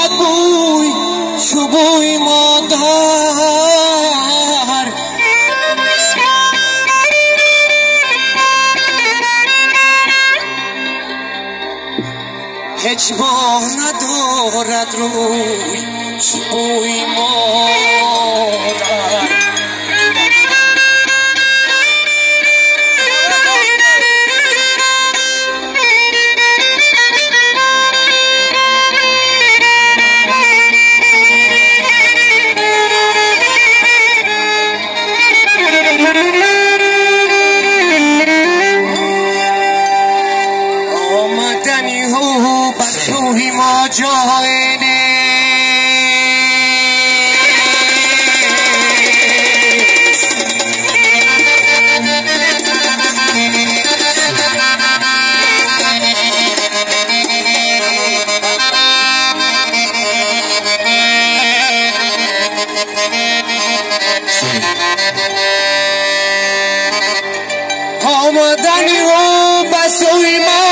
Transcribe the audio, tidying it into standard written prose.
بوی چو بوی مادر هیچ با ندارد روی چو بوی مادر آمدنی ها بر روی ما جاینه آمدنی ها بر روی ما